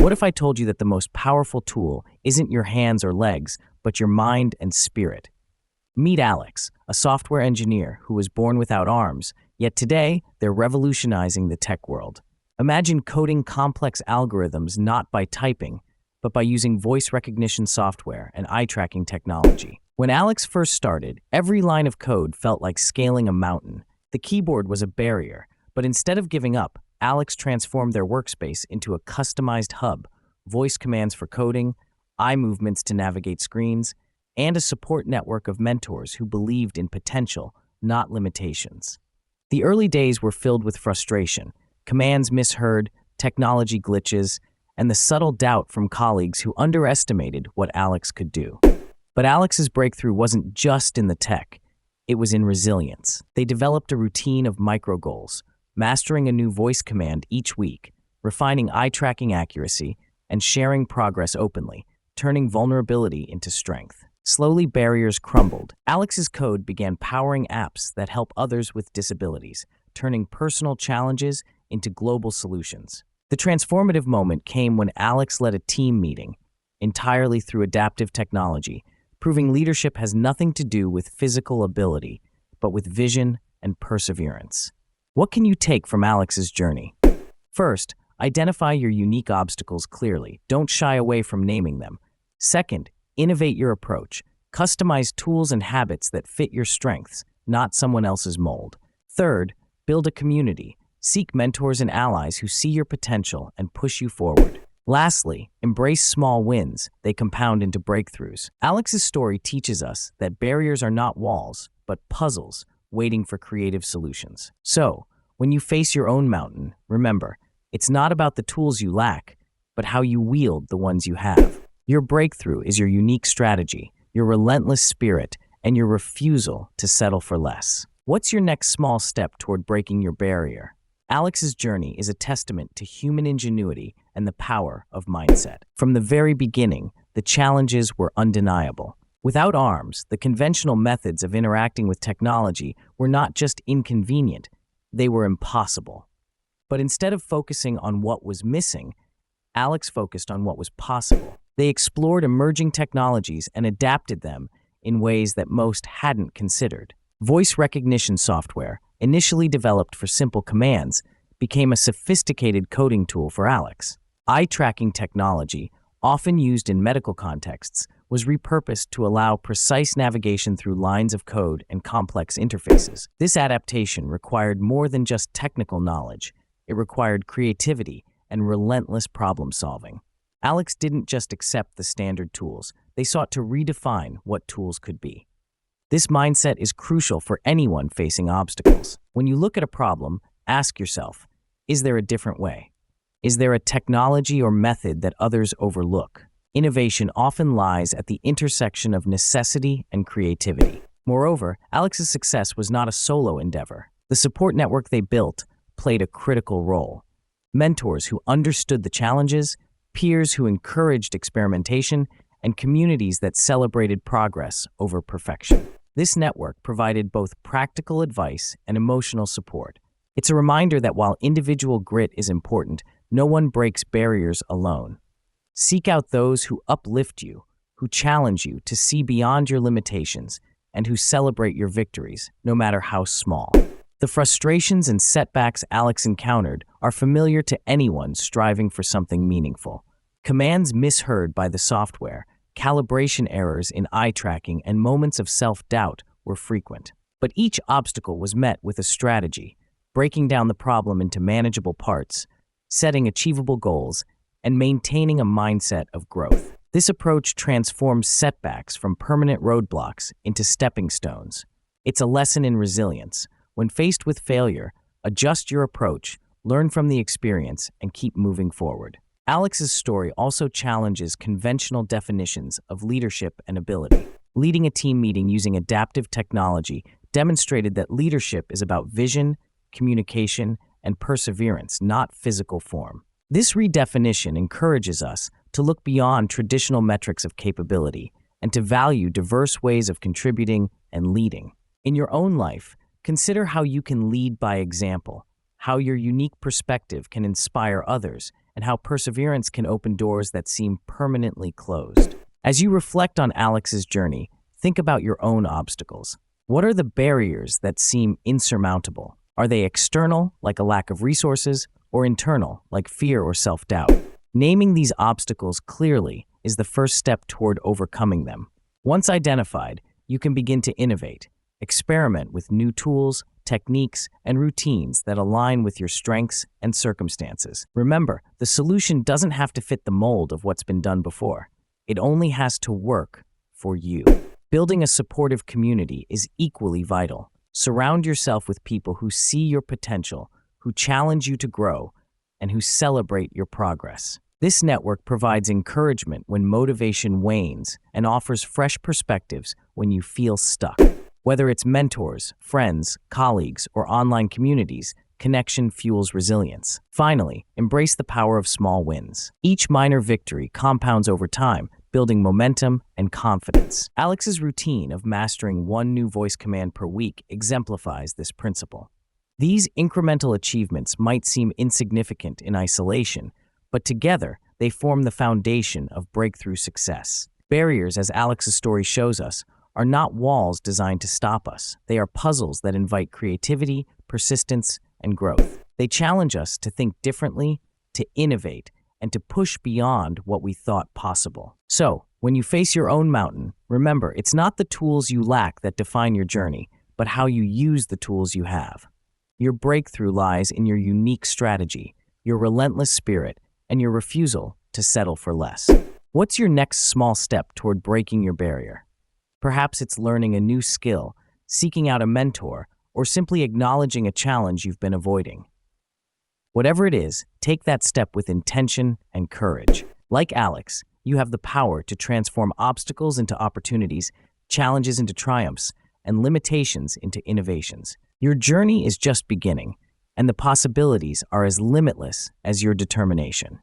What if I told you that the most powerful tool isn't your hands or legs, but your mind and spirit? Meet Alex, a software engineer who was born without arms, yet today they're revolutionizing the tech world. Imagine coding complex algorithms not by typing, but by using voice recognition software and eye-tracking technology. When Alex first started, every line of code felt like scaling a mountain. The keyboard was a barrier, but instead of giving up, Alex transformed their workspace into a customized hub, voice commands for coding, eye movements to navigate screens, and a support network of mentors who believed in potential, not limitations. The early days were filled with frustration, commands misheard, technology glitches, and the subtle doubt from colleagues who underestimated what Alex could do. But Alex's breakthrough wasn't just in the tech, it was in resilience. They developed a routine of micro goals, mastering a new voice command each week, refining eye-tracking accuracy, and sharing progress openly, turning vulnerability into strength. Slowly, barriers crumbled. Alex's code began powering apps that help others with disabilities, turning personal challenges into global solutions. The transformative moment came when Alex led a team meeting, entirely through adaptive technology, proving leadership has nothing to do with physical ability, but with vision and perseverance. What can you take from Alex's journey? First, identify your unique obstacles clearly. Don't shy away from naming them. Second, innovate your approach. Customize tools and habits that fit your strengths, not someone else's mold. Third, build a community. Seek mentors and allies who see your potential and push you forward. Lastly, embrace small wins. They compound into breakthroughs. Alex's story teaches us that barriers are not walls, but puzzles waiting for creative solutions. So, when you face your own mountain, remember, it's not about the tools you lack, but how you wield the ones you have. Your breakthrough is your unique strategy, your relentless spirit, and your refusal to settle for less. What's your next small step toward breaking your barrier? Alex's journey is a testament to human ingenuity and the power of mindset. From the very beginning, the challenges were undeniable. Without arms, the conventional methods of interacting with technology were not just inconvenient, they were impossible. But instead of focusing on what was missing, Alex focused on what was possible. They explored emerging technologies and adapted them in ways that most hadn't considered. Voice recognition software, initially developed for simple commands, became a sophisticated coding tool for Alex. Eye-tracking technology, often used in medical contexts, was repurposed to allow precise navigation through lines of code and complex interfaces. This adaptation required more than just technical knowledge. It required creativity and relentless problem-solving. Alex didn't just accept the standard tools. They sought to redefine what tools could be. This mindset is crucial for anyone facing obstacles. When you look at a problem, ask yourself, is there a different way? Is there a technology or method that others overlook? Innovation often lies at the intersection of necessity and creativity. Moreover, Alex's success was not a solo endeavor. The support network they built played a critical role. Mentors who understood the challenges, peers who encouraged experimentation, and communities that celebrated progress over perfection. This network provided both practical advice and emotional support. It's a reminder that while individual grit is important, no one breaks barriers alone. Seek out those who uplift you, who challenge you to see beyond your limitations, and who celebrate your victories, no matter how small. The frustrations and setbacks Alex encountered are familiar to anyone striving for something meaningful. Commands misheard by the software, calibration errors in eye tracking, and moments of self-doubt were frequent. But each obstacle was met with a strategy, breaking down the problem into manageable parts, setting achievable goals, and maintaining a mindset of growth. This approach transforms setbacks from permanent roadblocks into stepping stones. It's a lesson in resilience. When faced with failure, adjust your approach, learn from the experience, and keep moving forward. Alex's story also challenges conventional definitions of leadership and ability. Leading a team meeting using adaptive technology demonstrated that leadership is about vision, communication, and perseverance, not physical form. This redefinition encourages us to look beyond traditional metrics of capability and to value diverse ways of contributing and leading. In your own life, consider how you can lead by example, how your unique perspective can inspire others, and how perseverance can open doors that seem permanently closed. As you reflect on Alex's journey, think about your own obstacles. What are the barriers that seem insurmountable? Are they external, like a lack of resources, or internal, like fear or self-doubt? Naming these obstacles clearly is the first step toward overcoming them. Once identified, you can begin to innovate, experiment with new tools, techniques, and routines that align with your strengths and circumstances. Remember, the solution doesn't have to fit the mold of what's been done before. It only has to work for you. Building a supportive community is equally vital. Surround yourself with people who see your potential, who challenge you to grow, and who celebrate your progress. This network provides encouragement when motivation wanes and offers fresh perspectives when you feel stuck. Whether it's mentors, friends, colleagues, or online communities, connection fuels resilience. Finally, embrace the power of small wins. Each minor victory compounds over time, building momentum and confidence. Alex's routine of mastering one new voice command per week exemplifies this principle. These incremental achievements might seem insignificant in isolation, but together they form the foundation of breakthrough success. Barriers, as Alex's story shows us, are not walls designed to stop us. They are puzzles that invite creativity, persistence, and growth. They challenge us to think differently, to innovate, and to push beyond what we thought possible. So, when you face your own mountain, remember, it's not the tools you lack that define your journey, but how you use the tools you have. Your breakthrough lies in your unique strategy, your relentless spirit, and your refusal to settle for less. What's your next small step toward breaking your barrier? Perhaps it's learning a new skill, seeking out a mentor, or simply acknowledging a challenge you've been avoiding. Whatever it is, take that step with intention and courage. Like Alex, you have the power to transform obstacles into opportunities, challenges into triumphs, and limitations into innovations. Your journey is just beginning, and the possibilities are as limitless as your determination.